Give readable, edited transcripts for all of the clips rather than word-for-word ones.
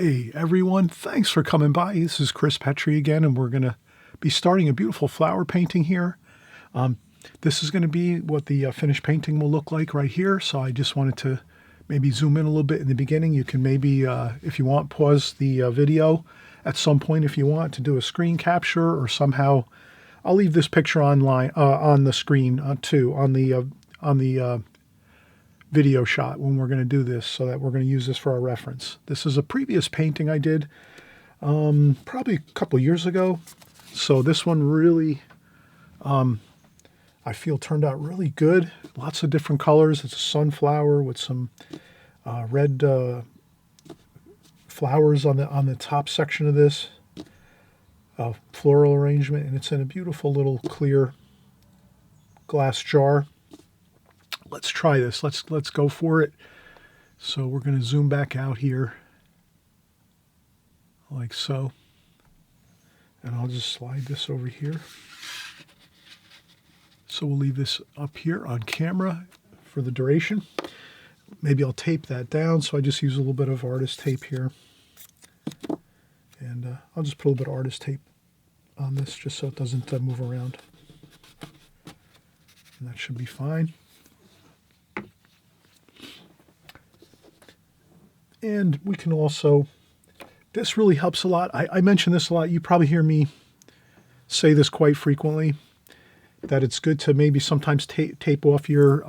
Hey everyone, thanks for coming by. This is Chris Petrie again, and we're going to be starting a beautiful flower painting here. This is going to be what the finished painting will look like right here. So I just wanted to maybe zoom in a little bit in the beginning. You can maybe, if you want, pause the video at some point if you want to do a screen capture, or somehow I'll leave this picture online on the screen too, on the video shot when we're going to do this, so that we're going to use this for our reference. This is a previous painting I did probably a couple years ago. So this one really, I feel turned out really good. Lots of different colors. It's a sunflower with some red flowers on the top section of this floral arrangement, and it's in a beautiful little clear glass jar. Let's try this. Let's go for it. So we're going to zoom back out here like so. And I'll just slide this over here. So we'll leave this up here on camera for the duration. Maybe I'll tape that down. So I just use a little bit of artist tape here. And I'll just put a little bit of artist tape on this just so it doesn't move around. And that should be fine. And we can also, this really helps a lot. I mention this a lot. You probably hear me say this quite frequently, that it's good to maybe sometimes tape off your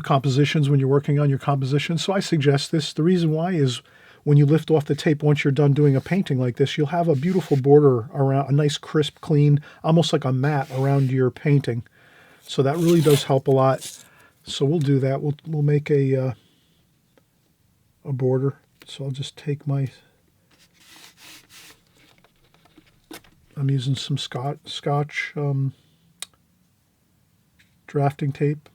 compositions when you're working on your compositions. So I suggest this. The reason why is when you lift off the tape, once you're done doing a painting like this, you'll have a beautiful border around, a nice crisp, clean, almost like a mat around your painting. So that really does help a lot. So we'll do that. We'll make a border. So I'll just take I'm using some Scotch drafting tape.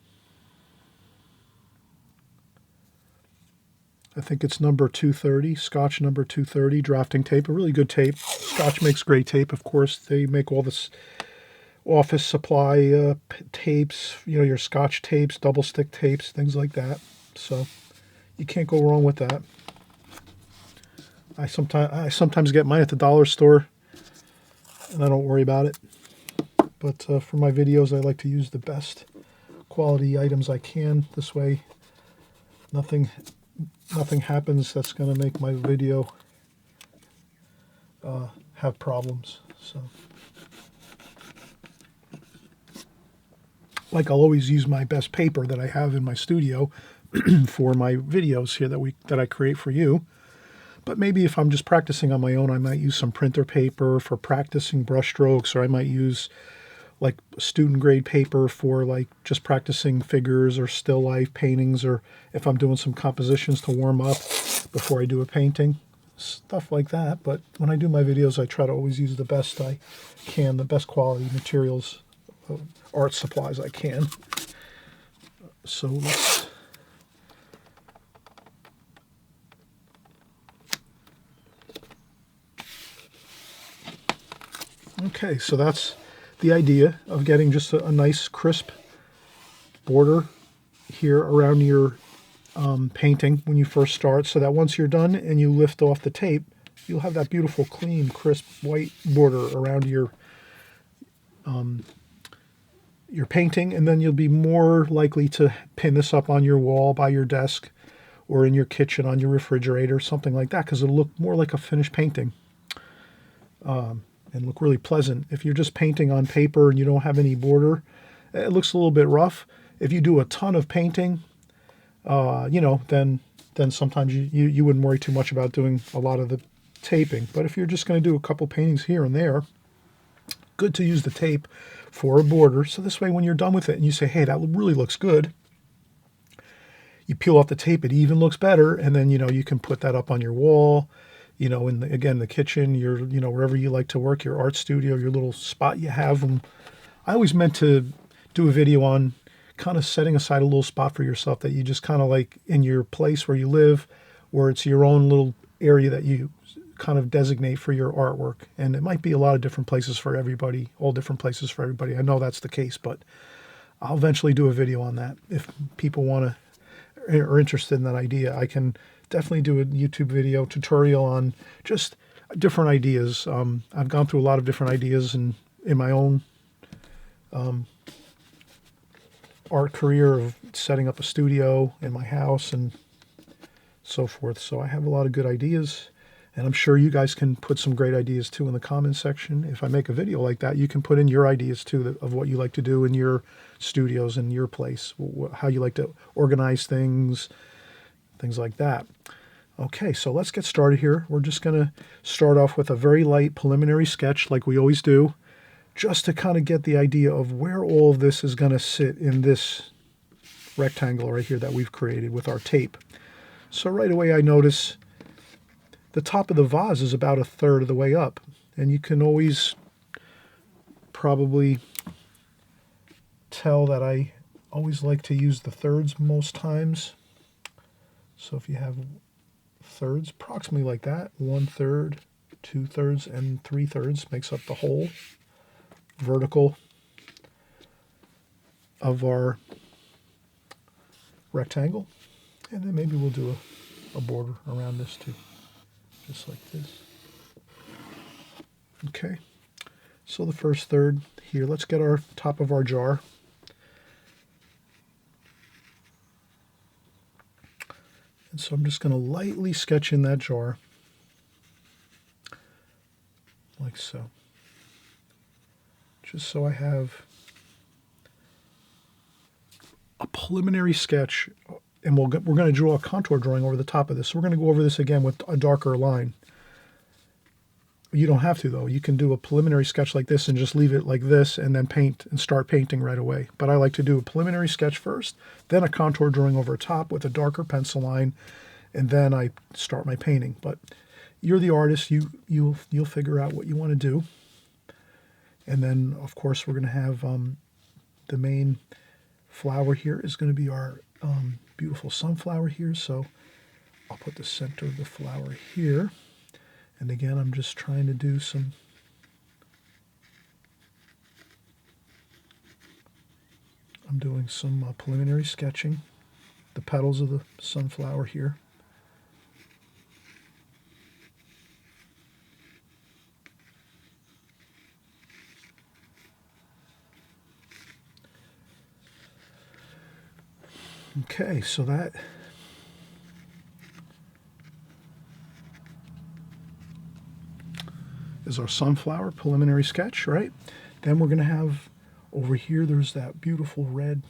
I think it's number 230, Scotch number 230 drafting tape. A really good tape. Scotch makes great tape, of course. They make all this office supply tapes, your Scotch tapes, double stick tapes, things like that. So you can't go wrong with that. I sometimes get mine at the dollar store, and I don't worry about it. But for my videos, I like to use the best quality items I can. This way, nothing happens that's going to make my video have problems. So, like, I'll always use my best paper that I have in my studio for my videos here that I create for you. But maybe if I'm just practicing on my own, I might use some printer paper for practicing brush strokes, or I might use like student grade paper for like just practicing figures or still life paintings, or if I'm doing some compositions to warm up before I do a painting, stuff like that. But when I do my videos, I try to always use the best I can, the best quality materials, art supplies I can. So let's... Okay, so that's the idea of getting just a nice crisp border here around your painting when you first start, so that once you're done and you lift off the tape, you'll have that beautiful, clean, crisp white border around your painting, and then you'll be more likely to pin this up on your wall by your desk or in your kitchen on your refrigerator, something like that, because it'll look more like a finished painting. And look really pleasant. If you're just painting on paper and you don't have any border, it looks a little bit rough. If you do a ton of painting, then sometimes you wouldn't worry too much about doing a lot of the taping. But if you're just going to do a couple paintings here and there, good to use the tape for a border. So this way, when you're done with it and you say, hey, that really looks good, you peel off the tape, it even looks better, and then you can put that up on your wall. In the kitchen, wherever you like to work, your art studio, your little spot you have. And I always meant to do a video on kind of setting aside a little spot for yourself that you just kind of like in your place where you live, where it's your own little area that you kind of designate for your artwork. And it might be a lot of different places for everybody, all different places for everybody. I know that's the case, but I'll eventually do a video on that if people want to are interested in that idea, I can definitely do a YouTube video tutorial on just different ideas. I've gone through a lot of different ideas in my own art career of setting up a studio in my house and so forth. So I have a lot of good ideas, and I'm sure you guys can put some great ideas too in the comment section. If I make a video like that, you can put in your ideas too of what you like to do in your studios, in your place, how you like to organize things like that. Okay, so let's get started here. We're just going to start off with a very light preliminary sketch like we always do, just to kind of get the idea of where all of this is going to sit in this rectangle right here that we've created with our tape. So right away I notice the top of the vase is about 1/3 of the way up, and you can always probably tell that I always like to use the thirds most times. So if you have thirds approximately like that, 1/3, 2/3, and 3/3 makes up the whole vertical of our rectangle. And then maybe we'll do a border around this too, just like this. Okay, so the first third here, let's get our top of our jar. And so I'm just going to lightly sketch in that jar, like so. Just so I have a preliminary sketch, and we're going to draw a contour drawing over the top of this. So we're going to go over this again with a darker line. You don't have to, though. You can do a preliminary sketch like this and just leave it like this and then paint and start painting right away. But I like to do a preliminary sketch first, then a contour drawing over top with a darker pencil line, and then I start my painting. But you're the artist. You'll figure out what you want to do. And then, of course, we're going to have the main flower here is going to be our beautiful sunflower here. So I'll put the center of the flower here. And again, I'm just trying to do some preliminary sketching, the petals of the sunflower here. Okay, so that is our sunflower preliminary sketch, right? Then we're going to have over here, there's that beautiful red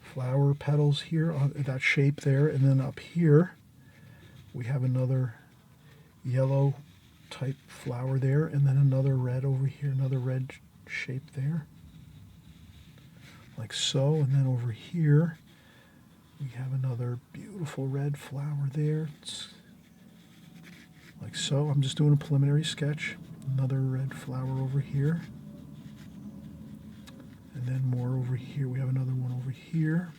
flower petals here, that shape there. And then up here, we have another yellow type flower there, and then another red over here, another red shape there, like so. And then over here, we have another beautiful red flower there. It's like so. I'm just doing a preliminary sketch. Another red flower over here. And then more over here. We have another one over here.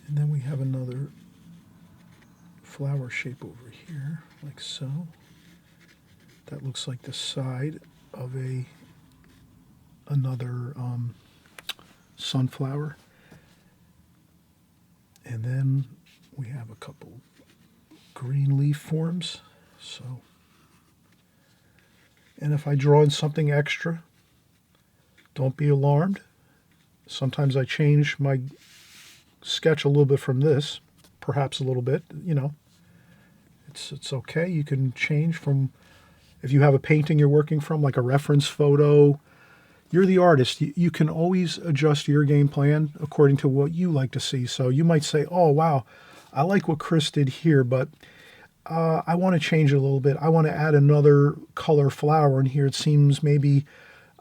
And then we have another flower shape over here, like so. That looks like the side of another sunflower. And then we have a couple green leaf forms. So, and if I draw in something extra, don't be alarmed. Sometimes I change my sketch a little bit from this, perhaps a little bit, you know. It's okay. You can change from, if you have a painting you're working from, like a reference photo. You're the artist. You can always adjust your game plan according to what you like to see. So you might say, oh, wow, I like what Chris did here, but I want to change it a little bit. I want to add another color flower in here. It seems maybe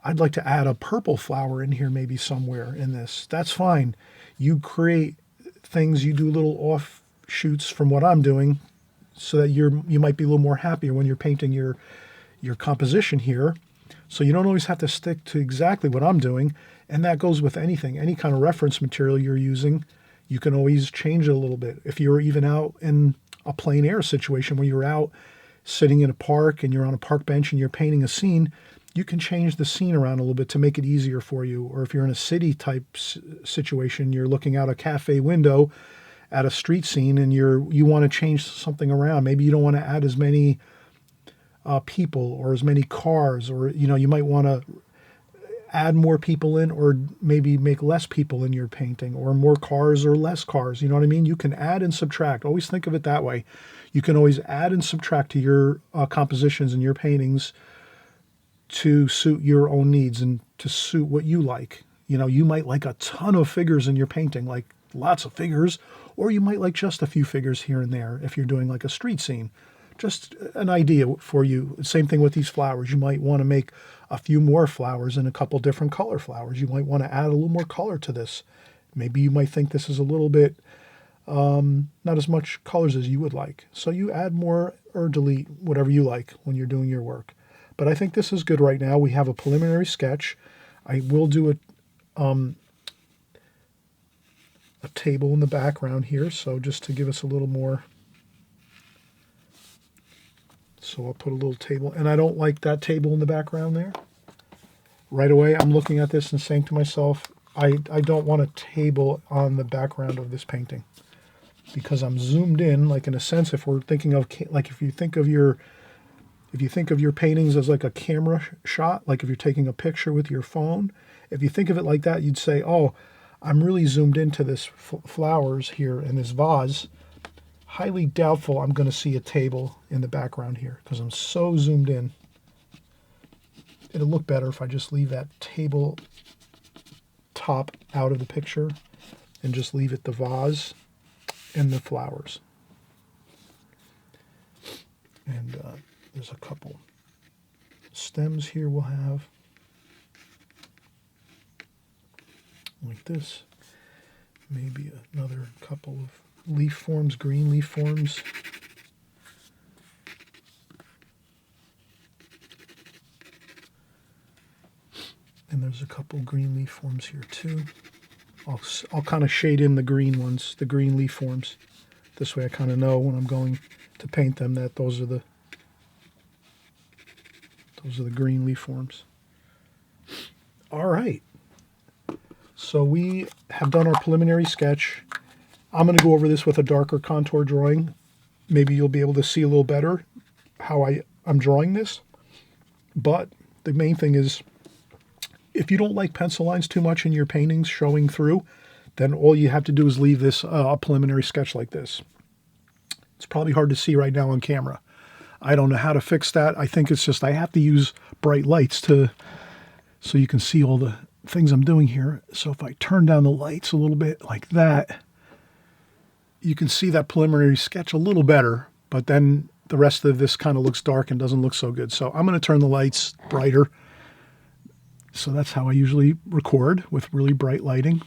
I'd like to add a purple flower in here maybe somewhere in this. That's fine. You create things, you do little offshoots from what I'm doing so that you might be a little more happier when you're painting your composition here. So you don't always have to stick to exactly what I'm doing, and that goes with anything. Any kind of reference material you're using, you can always change it a little bit. If you're even out in a plein air situation where you're out sitting in a park and you're on a park bench and you're painting a scene, you can change the scene around a little bit to make it easier for you. Or if you're in a city type situation, you're looking out a cafe window at a street scene and you want to change something around. Maybe you don't want to add as many people or as many cars, or you might want to add more people in, or maybe make less people in your painting, or more cars or less cars. You know what I mean? You can add and subtract. Always think of it that way. You can always add and subtract to your compositions and your paintings to suit your own needs and to suit what you like. You might like a ton of figures in your painting, like lots of figures, or you might like just a few figures here and there if you're doing like a street scene. Just an idea for you. Same thing with these flowers. You might want to make a few more flowers and a couple different color flowers. You might want to add a little more color to this. Maybe you might think this is a little bit not as much colors as you would like. So you add more or delete whatever you like when you're doing your work. But I think this is good right now. We have a preliminary sketch. I will do a table in the background here, so just to give us a little more. So I'll put a little table, and I don't like that table in the background there. Right away, I'm looking at this and saying to myself, I don't want a table on the background of this painting, because I'm zoomed in, like in a sense, if we're thinking of, like if you think of your paintings as like a camera shot, like if you're taking a picture with your phone, if you think of it like that, you'd say, oh, I'm really zoomed into this flowers here in this vase. Highly doubtful I'm going to see a table in the background here because I'm so zoomed in. It'll look better if I just leave that table top out of the picture and just leave it the vase and the flowers. And there's a couple stems here we'll have. Like this. Maybe another couple of leaf forms, green leaf forms. And there's a couple green leaf forms here too. I'll kind of shade in the green ones, the green leaf forms. This way I kind of know when I'm going to paint them that those are the green leaf forms. All right. So we have done our preliminary sketch. I'm going to go over this with a darker contour drawing. Maybe you'll be able to see a little better how I'm drawing this. But the main thing is, if you don't like pencil lines too much in your paintings showing through, then all you have to do is leave this a preliminary sketch like this. It's probably hard to see right now on camera. I don't know how to fix that. I think it's just I have to use bright lights so you can see all the things I'm doing here. So if I turn down the lights a little bit like that, you can see that preliminary sketch a little better, but then the rest of this kind of looks dark and doesn't look so good. So I'm going to turn the lights brighter. So that's how I usually record, with really bright lighting.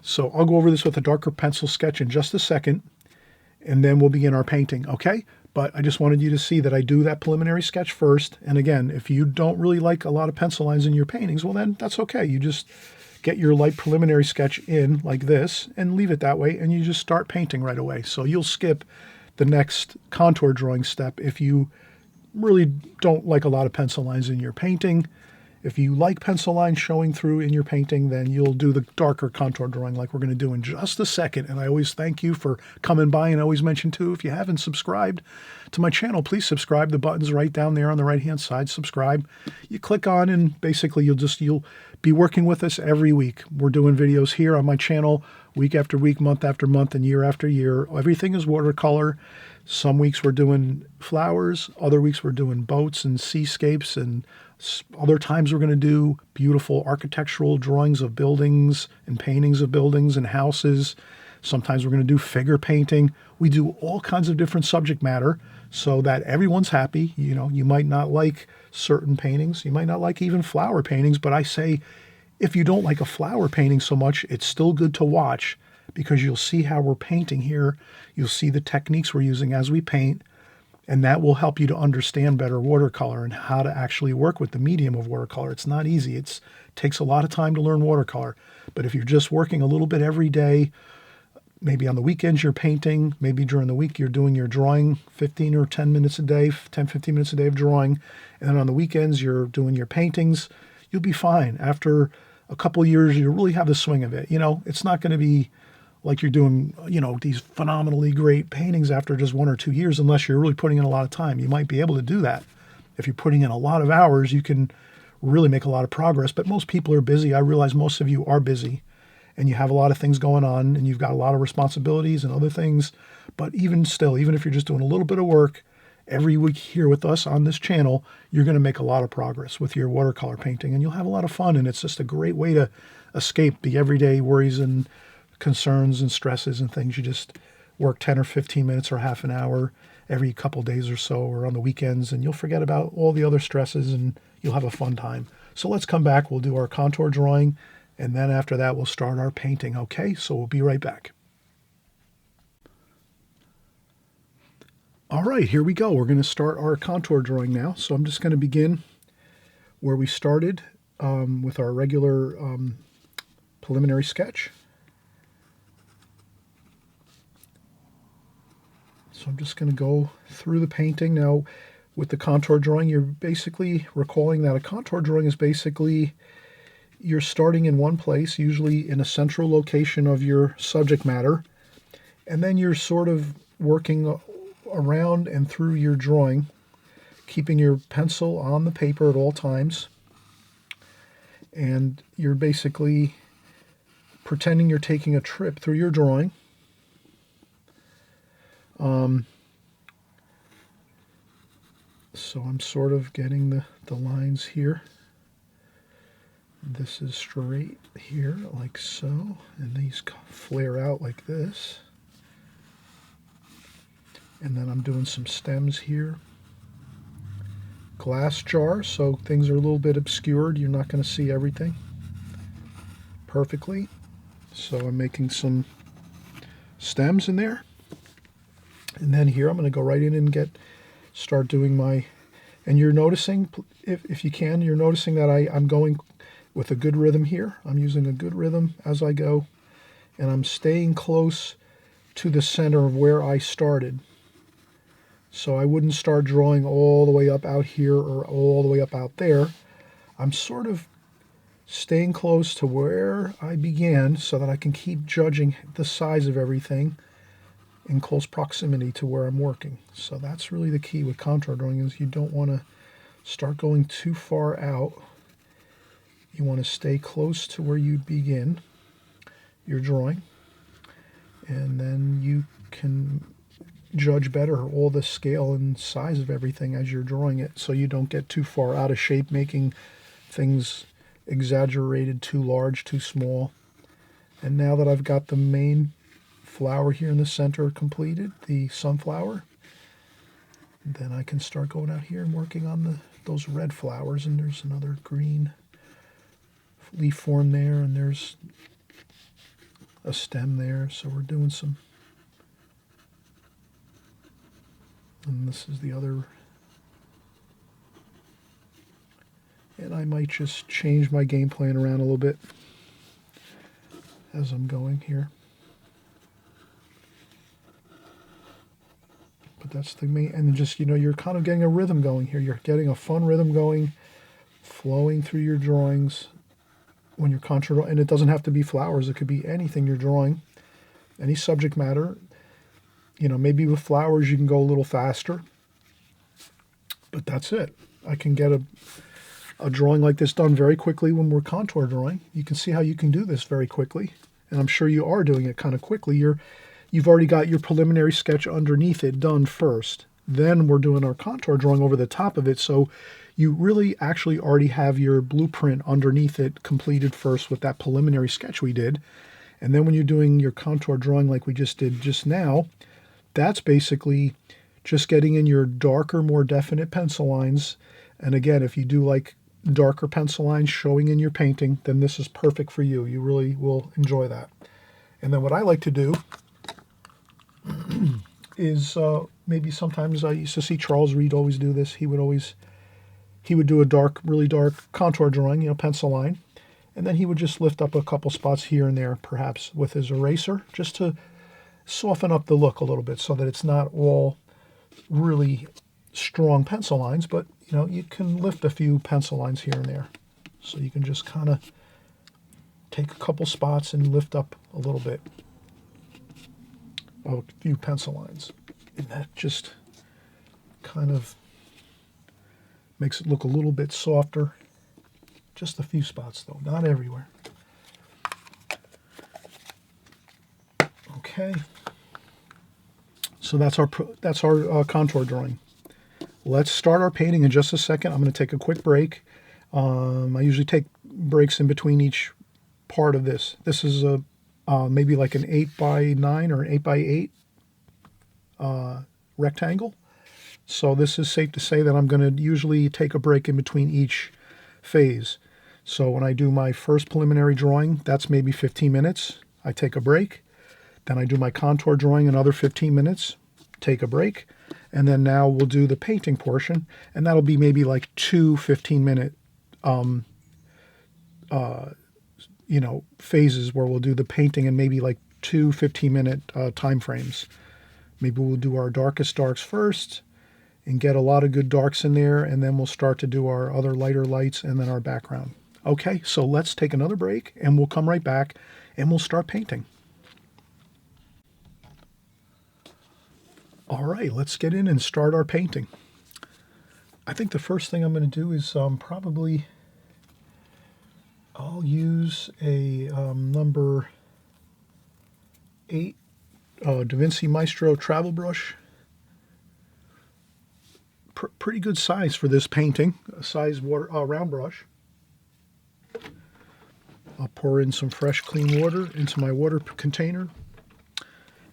So I'll go over this with a darker pencil sketch in just a second, and then we'll begin our painting, okay? But I just wanted you to see that I do that preliminary sketch first. And again, if you don't really like a lot of pencil lines in your paintings, well then that's okay. You just get your light preliminary sketch in like this and leave it that way, and you just start painting right away. So you'll skip the next contour drawing step if you really don't like a lot of pencil lines in your painting. If you like pencil lines showing through in your painting, then you'll do the darker contour drawing like we're going to do in just a second. And I always thank you for coming by, and I always mention too, if you haven't subscribed to my channel, please subscribe. The button's right down there on the right-hand side, subscribe. You click on, and basically you'll be working with us every week. We're doing videos here on my channel week after week, month after month, and year after year. Everything is watercolor. Some weeks we're doing flowers, other weeks we're doing boats and seascapes, and other times we're going to do beautiful architectural drawings of buildings and paintings of buildings and houses. Sometimes we're going to do figure painting. We do all kinds of different subject matter so that everyone's happy. You know, you might not like certain paintings. You might not like even flower paintings, but I say if you don't like a flower painting so much, it's still good to watch, because you'll see how we're painting here. You'll see the techniques we're using as we paint, and that will help you to understand better watercolor and how to actually work with the medium of watercolor. It's not easy. It takes a lot of time to learn watercolor. But if you're just working a little bit every day, maybe on the weekends you're painting, maybe during the week you're doing your drawing 15 or 10 minutes a day, 10, 15 minutes a day of drawing, and then on the weekends you're doing your paintings, you'll be fine. After a couple years, you really have the swing of it. It's not going to be like you're doing, these phenomenally great paintings after just 1 or 2 years, unless you're really putting in a lot of time. You might be able to do that. If you're putting in a lot of hours, you can really make a lot of progress. But most people are busy. I realize most of you are busy and you have a lot of things going on and you've got a lot of responsibilities and other things. But even still, even if you're just doing a little bit of work every week here with us on this channel, you're going to make a lot of progress with your watercolor painting and you'll have a lot of fun. And it's just a great way to escape the everyday worries and concerns and stresses and things. You just work 10 or 15 minutes or half an hour every couple days or so, or on the weekends, and you'll forget about all the other stresses and you'll have a fun time. So let's come back. We'll do our contour drawing, and then after that, we'll start our painting. Okay, so we'll be right back. All right, here we go. We're going to start our contour drawing now. So I'm just going to begin where we started with our regular preliminary sketch. So I'm just going to go through the painting. Now, with the contour drawing, you're basically recalling that a contour drawing is basically you're starting in one place, usually in a central location of your subject matter, and then you're sort of working around and through your drawing, keeping your pencil on the paper at all times, and you're basically pretending you're taking a trip through your drawing. So I'm sort of getting the lines here. This is straight here, like so, and these flare out like this. And then I'm doing some stems here. Glass jar, so things are a little bit obscured. You're not going to see everything perfectly. So I'm making some stems in there. And then here I'm going to go right in and start doing my, and you're noticing, if you can, you're noticing that I'm going with a good rhythm here. I'm using a good rhythm as I go, and I'm staying close to the center of where I started. So I wouldn't start drawing all the way up out here or all the way up out there. I'm sort of staying close to where I began so that I can keep judging the size of everything in close proximity to where I'm working. So that's really the key with contour drawing, is you don't want to start going too far out. You want to stay close to where you begin your drawing, and then you can judge better all the scale and size of everything as you're drawing it, so you don't get too far out of shape, making things exaggerated, too large, too small. And now that I've got the main flower here in the center completed, the sunflower, then I can start going out here and working on those red flowers. And there's another green leaf form there, and there's a stem there. So we're doing some, and this is the other. And I might just change my game plan around a little bit as I'm going here. But that's the main, and just, you're kind of getting a rhythm going here. You're getting a fun rhythm going, flowing through your drawings when you're contour, and it doesn't have to be flowers. It could be anything you're drawing, any subject matter. Maybe with flowers you can go a little faster, but that's it. I can get a drawing like this done very quickly when we're contour drawing. You can see how you can do this very quickly, and I'm sure you are doing it kind of quickly. You've already got your preliminary sketch underneath it done first. Then we're doing our contour drawing over the top of it, so you really actually already have your blueprint underneath it completed first with that preliminary sketch we did. And then when you're doing your contour drawing like we just did just now, that's basically just getting in your darker, more definite pencil lines. And again, if you do like darker pencil lines showing in your painting, then this is perfect for you. You really will enjoy that. And then what I like to do is maybe sometimes I used to see Charles Reed always do this. He would do a dark, really dark contour drawing, pencil line, and then he would just lift up a couple spots here and there, perhaps with his eraser, just to soften up the look a little bit so that it's not all really strong pencil lines, but you know, you can lift a few pencil lines here and there. So you can just kind of take a couple spots and lift up a little bit. Oh, a few pencil lines. And that just kind of makes it look a little bit softer. Just a few spots though, not everywhere. Okay. So that's our contour drawing. Let's start our painting in just a second. I'm going to take a quick break. I usually take breaks in between each part of this. This is a maybe like an 8x9 or an 8x8 rectangle. So this is safe to say that I'm going to usually take a break in between each phase. So when I do my first preliminary drawing, that's maybe 15 minutes. I take a break. Then I do my contour drawing another 15 minutes, take a break. And then now we'll do the painting portion, and that'll be maybe like two 15-minute phases where we'll do the painting in maybe like two 15-minute time frames. Maybe we'll do our darkest darks first and get a lot of good darks in there, and then we'll start to do our other lighter lights and then our background. Okay, so let's take another break, and we'll come right back, and we'll start painting. All right, let's get in and start our painting. I think the first thing I'm going to do is probably I'll use a number 8 Da Vinci Maestro travel brush. Pretty good size for this painting, a size round brush. I'll pour in some fresh clean water into my water container.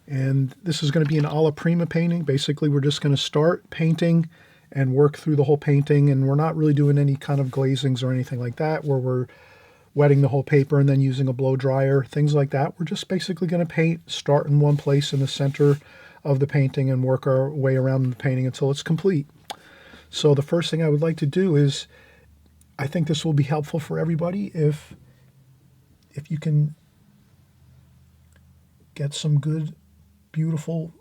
And this is going to be an alla prima painting. Basically, we're just going to start painting and work through the whole painting. And we're not really doing any kind of glazings or anything like that, where we're wetting the whole paper and then using a blow dryer, things like that. We're just basically going to paint, start in one place in the center of the painting and work our way around the painting until it's complete. So the first thing I would like to do is, I think this will be helpful for everybody if you can get some good, beautiful,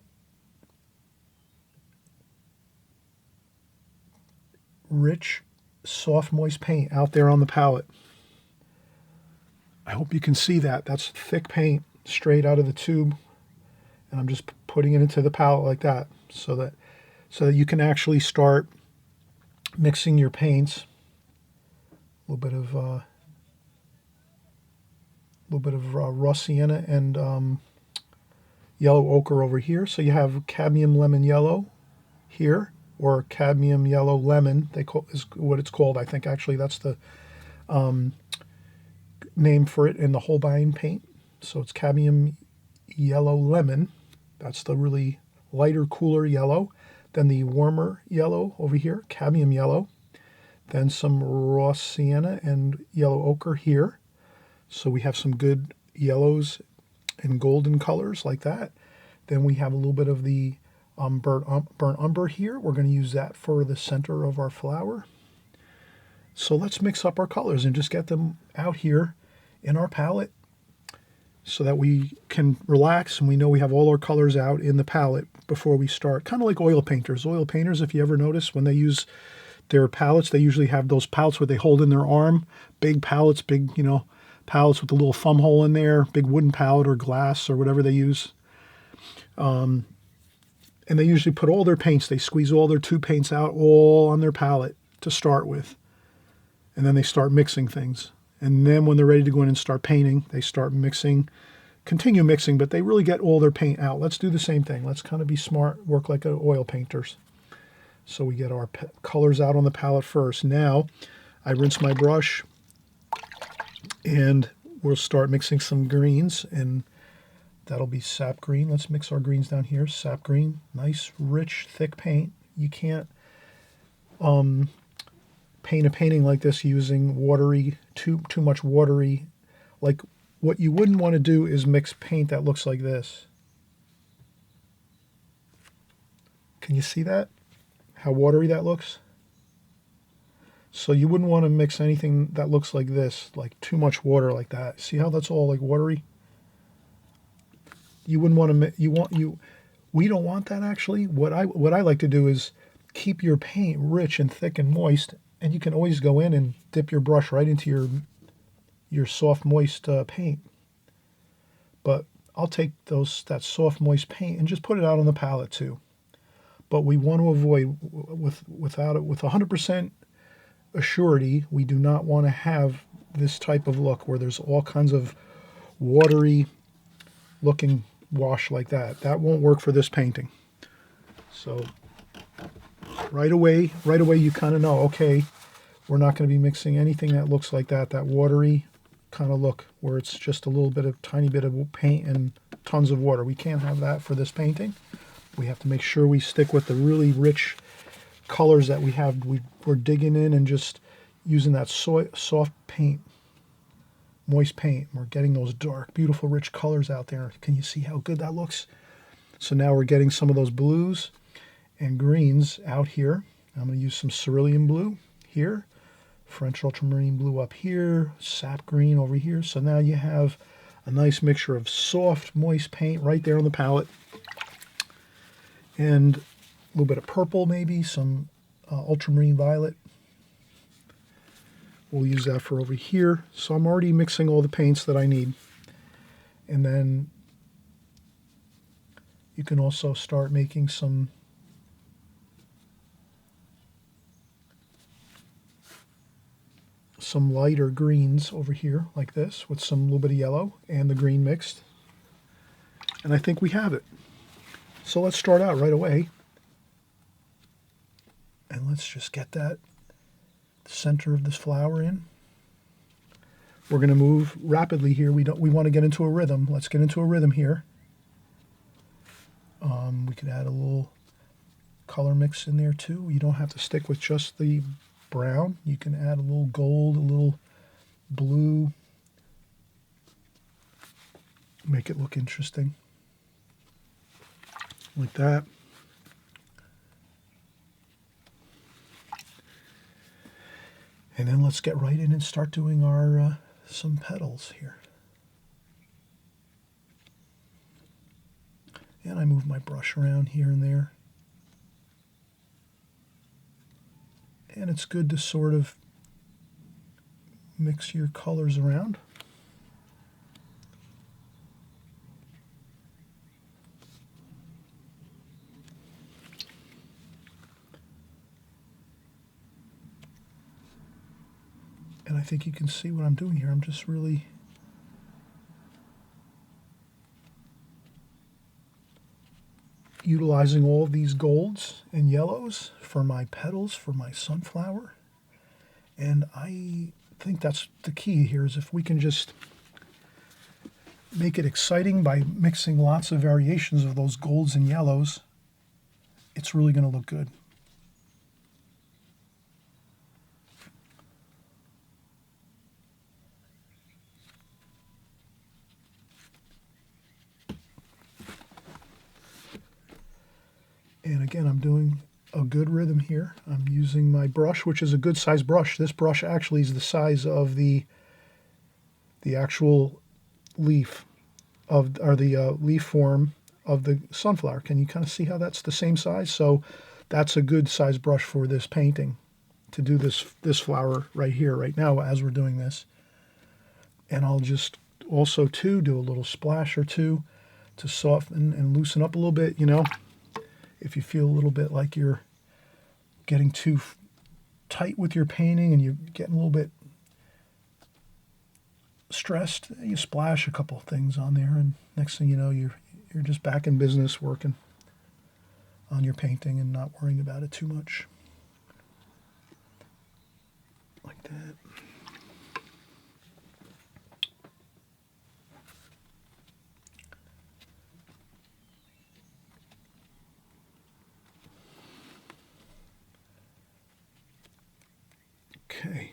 rich, soft, moist paint out there on the palette. I hope you can see that. That's thick paint straight out of the tube, and I'm just putting it into the palette like that, so that you can actually start mixing your paints. A little bit of raw sienna and yellow ochre over here. So you have cadmium lemon yellow here, or cadmium yellow lemon, is what it's called. I think actually that's the name for it in the Holbein paint. So it's cadmium yellow lemon. That's the really lighter, cooler yellow. Then the warmer yellow over here, cadmium yellow. Then some raw sienna and yellow ochre here. So we have some good yellows and golden colors like that. Then we have a little bit of the burnt umber here. We're going to use that for the center of our flower. So let's mix up our colors and just get them out here in our palette so that we can relax and we know we have all our colors out in the palette before we start. Kind of like oil painters. Oil painters, if you ever notice, when they use their palettes, they usually have those palettes where they hold in their arm. Big palettes, big, palettes with a little thumb hole in there, big wooden palette or glass or whatever they use. And they usually put all their paints, they squeeze all their tube paints out all on their palette to start with. And then they start mixing things. And then when they're ready to go in and start painting, they start mixing, continue mixing, but they really get all their paint out. Let's do the same thing. Let's kind of be smart, work like oil painters. So we get our colors out on the palette first. Now I rinse my brush and we'll start mixing some greens, and that'll be sap green. Let's mix our greens down here. Sap green, nice, rich, thick paint. You can't paint a painting like this using watery, too much watery. Like, what you wouldn't want to do is mix paint that looks like this. Can you see that? How watery that looks? So you wouldn't want to mix anything that looks like this, like too much water like that. See how that's all like watery? You wouldn't want to. We don't want that actually. What I like to do is keep your paint rich and thick and moist, and you can always go in and dip your brush right into your soft moist paint. But I'll take that soft moist paint and just put it out on the palette too. But we want to avoid with 100% assurity, we do not want to have this type of look where there's all kinds of watery looking wash like that. That won't work for this painting. So right away you kind of know, okay, we're not going to be mixing anything that looks like that watery kind of look where it's just a little bit of tiny bit of paint and tons of water. We can't have that for this painting. We have to make sure we stick with the really rich colors that we have. We're digging in and just using that soft paint, moist paint. We're getting those dark, beautiful, rich colors out there. Can you see how good that looks? So now we're getting some of those blues and greens out here. I'm going to use some cerulean blue here, French ultramarine blue up here, sap green over here. So now you have a nice mixture of soft, moist paint right there on the palette. And a little bit of purple maybe, some ultramarine violet. We'll use that for over here. So I'm already mixing all the paints that I need. And then you can also start making some lighter greens over here like this with some little bit of yellow and the green mixed. And I think we have it. So let's start out right away. And let's just get that center of this flower in. We're going to move rapidly here. We want to get into a rhythm. Let's get into a rhythm here. We could add a little color mix in there too. You don't have to stick with just the brown. You can add a little gold, a little blue. Make it look interesting. Like that. And then let's get right in and start doing our some petals here. And I move my brush around here and there. And it's good to sort of mix your colors around. And I think you can see what I'm doing here. I'm just really utilizing all of these golds and yellows for my petals, for my sunflower. And I think that's the key here, is if we can just make it exciting by mixing lots of variations of those golds and yellows, it's really going to look good. And again, I'm doing a good rhythm here. I'm using my brush, which is a good size brush. This brush actually is the size of the actual leaf of, or the leaf form of the sunflower. Can you kind of see how that's the same size? So that's a good size brush for this painting to do this flower right here, right now, as we're doing this. And I'll just also too do a little splash or two to soften and loosen up a little bit, you know. If you feel a little bit like you're getting too tight with your painting and you're getting a little bit stressed, you splash a couple things on there, and next thing you know, you're just back in business working on your painting and not worrying about it too much. Like that. Okay.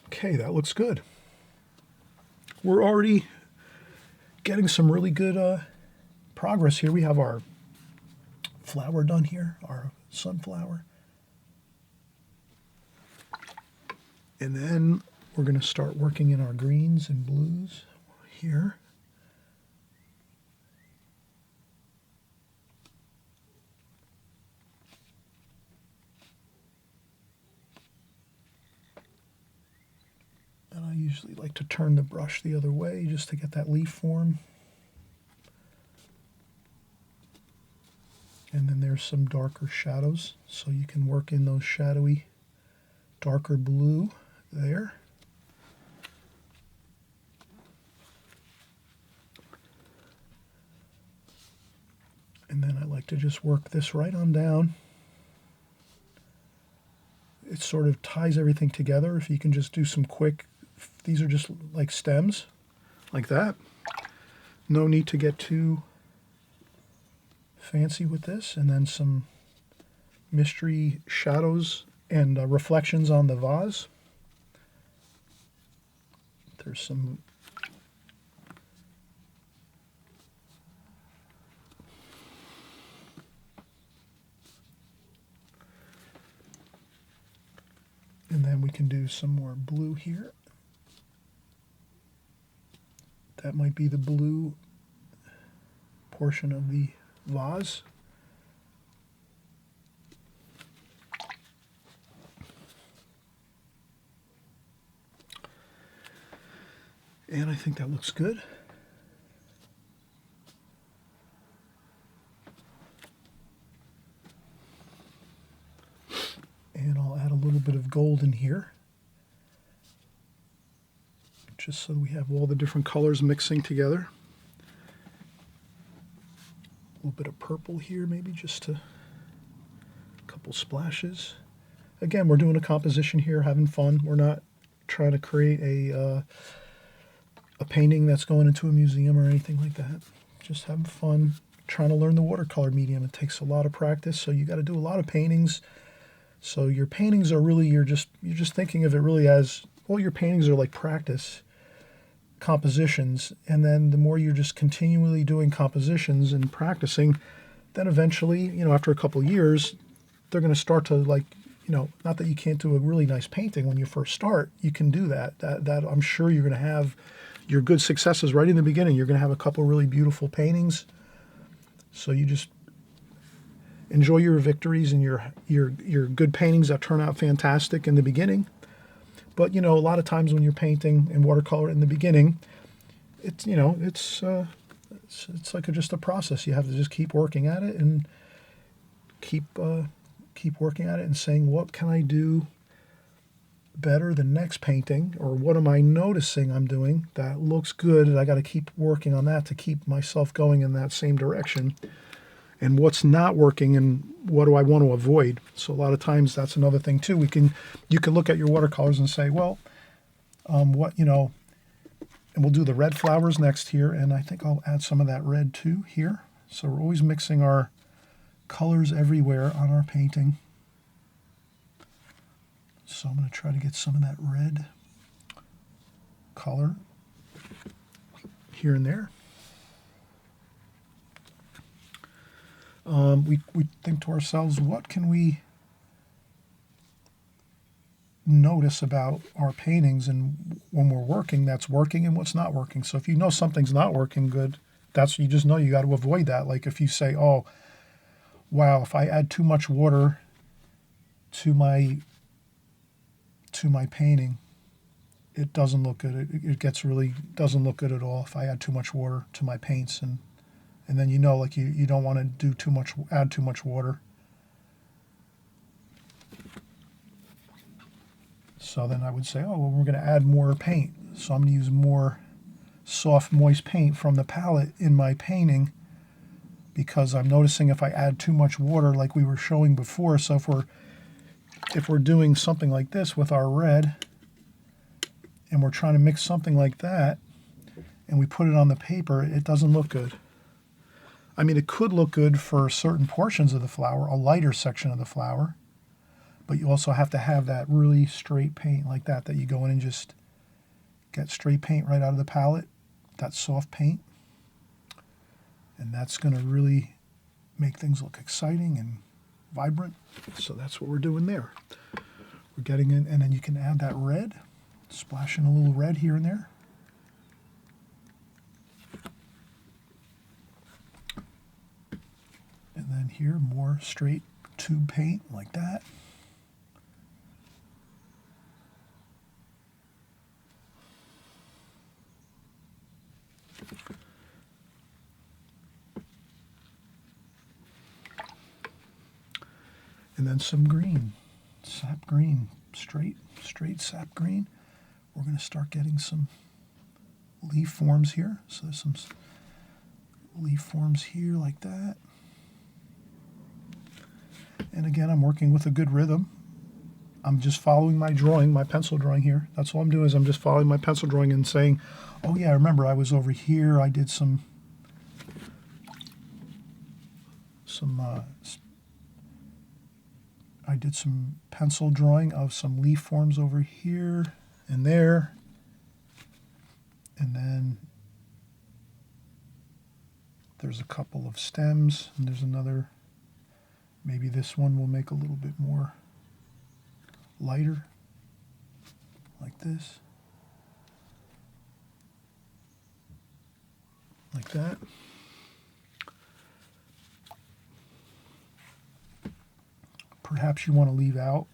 Okay, that looks good. We're already getting some really good progress here. We have our flower done here, our sunflower. And then we're going to start working in our greens and blues here. And I usually like to turn the brush the other way just to get that leaf form. And then there's some darker shadows, so you can work in those shadowy, darker blue there. And then I like to just work this right on down. It sort of ties everything together. If you can just do some quick, these are just like stems, like that. No need to get too fancy with this. And then some mystery shadows and reflections on the vase. There's some and then we can do some more blue here. That might be the blue portion of the vase. And I think that looks good. And I'll add a little bit of gold in here, just so we have all the different colors mixing together. A little bit of purple here, maybe just a couple splashes. Again, we're doing a composition here, having fun. We're not trying to create a painting that's going into a museum or anything like that. Just having fun, trying to learn the watercolor medium. It takes a lot of practice, so you got to do a lot of paintings. So your paintings are really, you're just thinking of it really as, well, your paintings are like practice compositions, and then the more you're just continually doing compositions and practicing, then eventually, you know, after a couple of years, they're going to start to, like, you know, not that you can't do a really nice painting when you first start, you can do that. That I'm sure you're going to have your good successes right in the beginning. You're going to have a couple really beautiful paintings. So you just enjoy your victories and your good paintings that turn out fantastic in the beginning. But, you know, a lot of times when you're painting in watercolor in the beginning, it's, you know, it's like just a process. You have to just keep working at it and keep working at it and saying, what can I do better the next painting, or what am I noticing I'm doing that looks good, and I got to keep working on that to keep myself going in that same direction. And what's not working, and what do I want to avoid? So a lot of times that's another thing too. You can look at your watercolors and say, well, what, you know, and we'll do the red flowers next here, and I think I'll add some of that red too here. So we're always mixing our colors everywhere on our painting. So I'm going to try to get some of that red color here and there. We think to ourselves, what can we notice about our paintings, and when we're working, that's working, and what's not working. So if you know something's not working good, you just know you got to avoid that. Like if you say, oh, wow, if I add too much water to my painting, it doesn't look good. It gets really doesn't look good at all if I add too much water to my paints, and then you know, like you don't want to do too much, add too much water. So then I would say, oh, well, we're going to add more paint. So I'm going to use more soft, moist paint from the palette in my painting, because I'm noticing if I add too much water, like we were showing before. So if we're doing something like this with our red, and we're trying to mix something like that, and we put it on the paper, it doesn't look good. I mean, it could look good for certain portions of the flower, a lighter section of the flower, but you also have to have that really straight paint like that you go in and just get straight paint right out of the palette, that soft paint. And that's going to really make things look exciting and vibrant. So that's what we're doing there. We're getting in, and then you can add that red, splashing a little red here and there. And then here, more straight tube paint like that. And then some green, sap green, straight sap green. We're going to start getting some leaf forms here. So there's some leaf forms here like that. And again, I'm working with a good rhythm. I'm just following my drawing, my pencil drawing here. That's all I'm doing is I'm just following my pencil drawing and saying, oh yeah, I remember I was over here. I did some pencil drawing of some leaf forms over here and there. And then there's a couple of stems, and there's another. Maybe this one will make a little bit more lighter, like this. Like that. Perhaps you want to leave out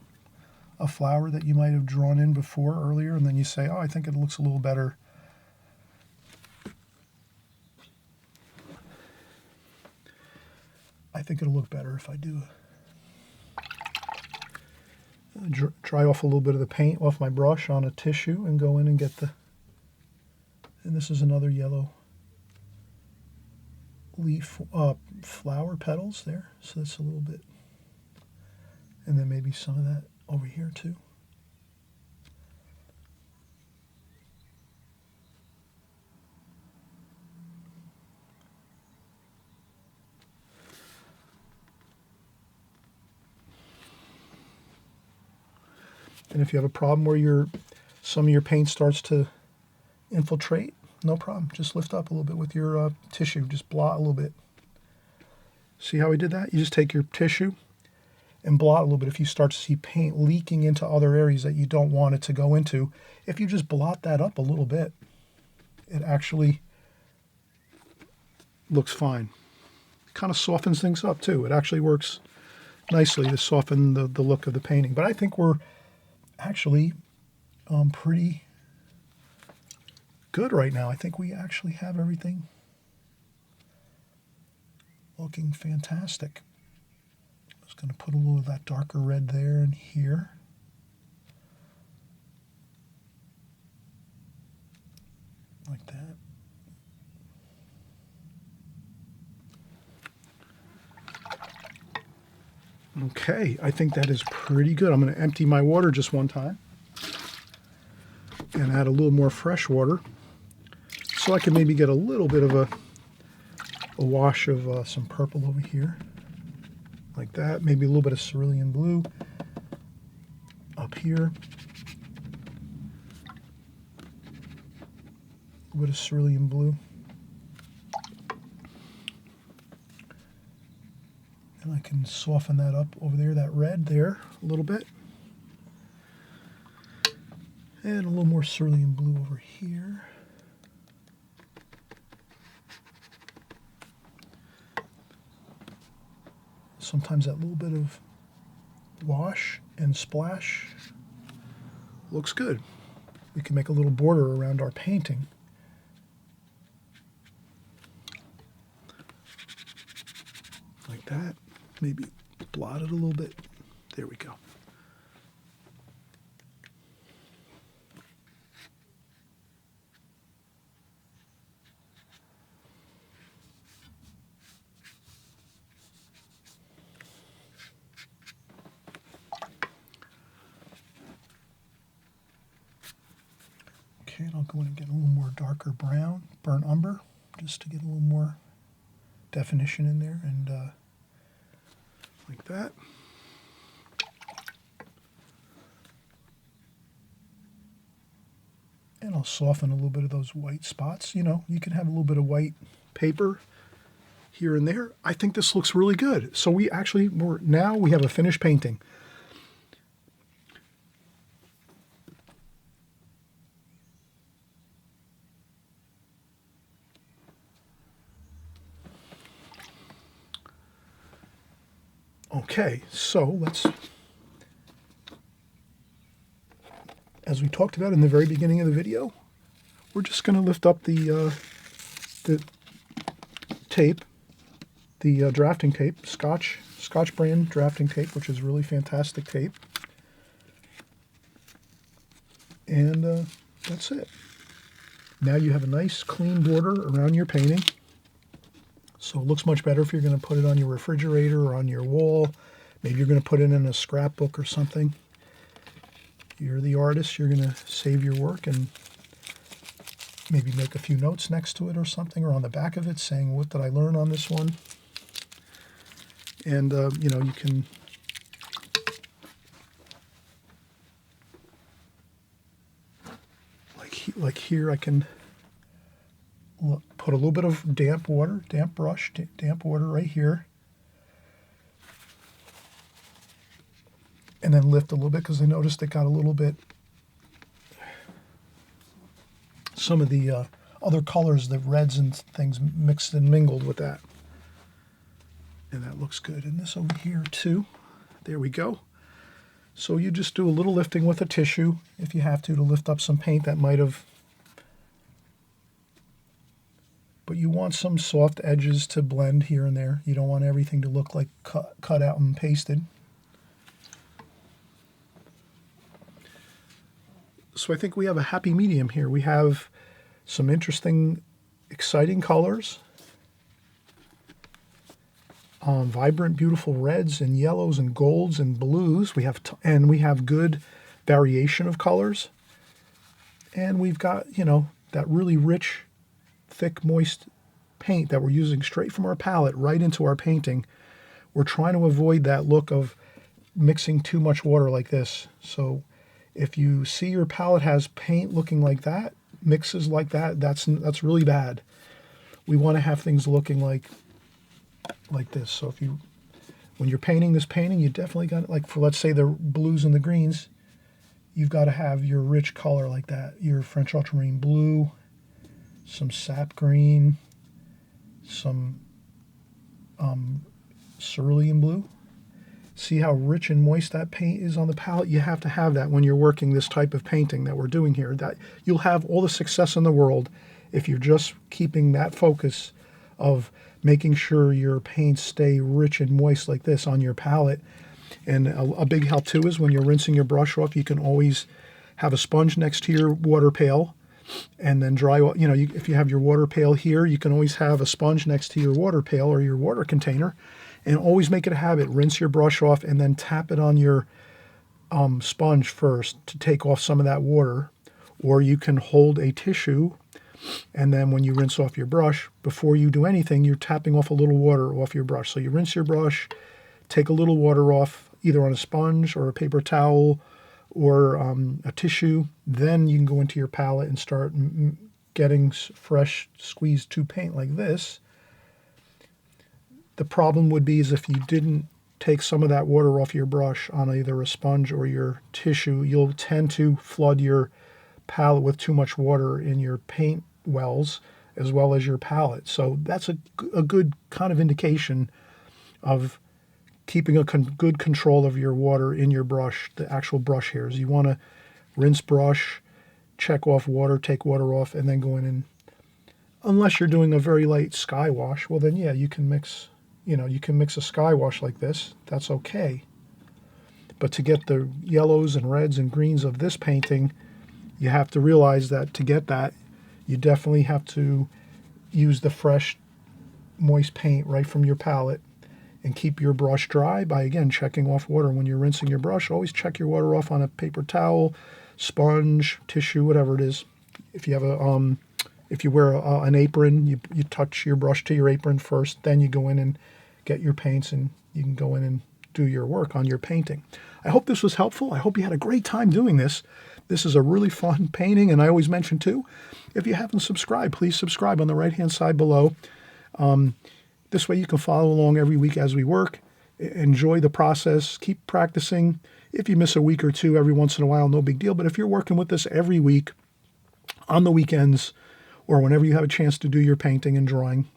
a flower that you might have drawn in before earlier, and then you say, oh, I think it looks a little better. I think it'll look better if I do dry off a little bit of the paint off my brush on a tissue and go in and get the, and this is another yellow leaf, flower petals there. So that's a little bit, and then maybe some of that over here too. And if you have a problem where some of your paint starts to infiltrate, no problem. Just lift up a little bit with your tissue. Just blot a little bit. See how we did that? You just take your tissue and blot a little bit. If you start to see paint leaking into other areas that you don't want it to go into, if you just blot that up a little bit, it actually looks fine. Kind of softens things up too. It actually works nicely to soften the look of the painting. But I think we're actually pretty good right now. I think we actually have everything looking fantastic. I'm just going to put a little of that darker red there and here. Like that. Okay, I think that is pretty good. I'm going to empty my water just one time and add a little more fresh water so I can maybe get a little bit of a wash of some purple over here, like that. Maybe a little bit of cerulean blue up here. A little bit of cerulean blue. And I can soften that up over there, that red there, a little bit. And a little more cerulean blue over here. Sometimes that little bit of wash and splash looks good. We can make a little border around our painting. Like that. Maybe blot it a little bit. There we go. Okay, and I'll go in and get a little more darker brown, burnt umber, just to get a little more definition in there, and like that. And I'll soften a little bit of those white spots. You know, you can have a little bit of white paper here and there. I think this looks really good. So we have a finished painting. Okay, so as we talked about in the very beginning of the video, we're just going to lift up the tape, the drafting tape, Scotch brand drafting tape, which is really fantastic tape. And that's it. Now you have a nice clean border around your painting. So it looks much better if you're going to put it on your refrigerator or on your wall. Maybe you're going to put it in a scrapbook or something. You're the artist. You're going to save your work and maybe make a few notes next to it or something, or on the back of it saying, what did I learn on this one? And, you know, you can like here I can put a little bit of damp water right here, and then lift a little bit because I noticed it got a little bit, some of the other colors, the reds and things mixed and mingled with that. And that looks good. And this over here too. There we go. So you just do a little lifting with a tissue if you have to lift up some paint that might have, but you want some soft edges to blend here and there. You don't want everything to look like cut out and pasted. So I think we have a happy medium here. We have some interesting, exciting colors, vibrant, beautiful reds and yellows and golds and blues. We have good variation of colors, and we've got, you know, that really rich, thick, moist paint that we're using straight from our palette right into our painting. We're trying to avoid that look of mixing too much water like this. So if you see your palette has paint looking like that, mixes like that, that's really bad. We want to have things looking like this. So when you're painting this painting, you definitely got, like, for let's say the blues and the greens, you've got to have your rich color like that. Your French ultramarine blue, some sap green, some cerulean blue. See how rich and moist that paint is on the palette? You have to have that when you're working this type of painting that we're doing here. That you'll have all the success in the world if you're just keeping that focus of making sure your paints stay rich and moist like this on your palette. And a big help too is when you're rinsing your brush off, you can always have a sponge next to your water pail and then dry, you know, if you have your water pail here, you can always have a sponge next to your water pail or your water container, and always make it a habit. Rinse your brush off and then tap it on your sponge first to take off some of that water. Or you can hold a tissue, and then when you rinse off your brush, before you do anything, you're tapping off a little water off your brush. So you rinse your brush, take a little water off, either on a sponge or a paper towel or a tissue. Then you can go into your palette and start getting fresh squeezed to paint like this. The problem would be is if you didn't take some of that water off your brush on either a sponge or your tissue, you'll tend to flood your palette with too much water in your paint wells as well as your palette. So that's a good kind of indication of keeping a good control of your water in your brush, the actual brush hairs. You want to rinse brush, check off water, take water off, and then go in and, unless you're doing a very light sky wash, well then yeah, you can mix, you know, you can mix a sky wash like this. That's okay. But to get the yellows and reds and greens of this painting, you have to realize that to get that, you definitely have to use the fresh, moist paint right from your palette and keep your brush dry by, again, checking off water. When you're rinsing your brush, always check your water off on a paper towel, sponge, tissue, whatever it is. If you have if you wear an apron, you touch your brush to your apron first, then you go in and get your paints and you can go in and do your work on your painting. I hope this was helpful. I hope you had a great time doing this. This is a really fun painting, and I always mention too, if you haven't subscribed, please subscribe on the right-hand side below. This way you can follow along every week as we work. Enjoy the process. Keep practicing. If you miss a week or two every once in a while, no big deal. But if you're working with us every week on the weekends or whenever you have a chance to do your painting and drawing,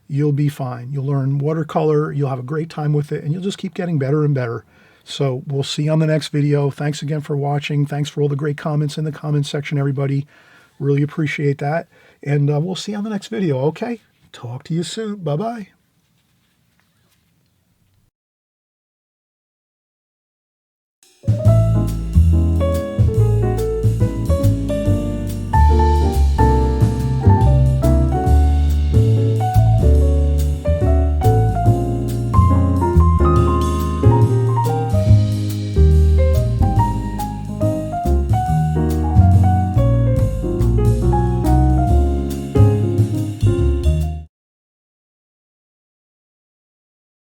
you'll be fine. You'll learn watercolor. You'll have a great time with it, and you'll just keep getting better and better. So we'll see you on the next video. Thanks again for watching. Thanks for all the great comments in the comment section, everybody. Really appreciate that. And we'll see you on the next video, okay? Talk to you soon. Bye-bye.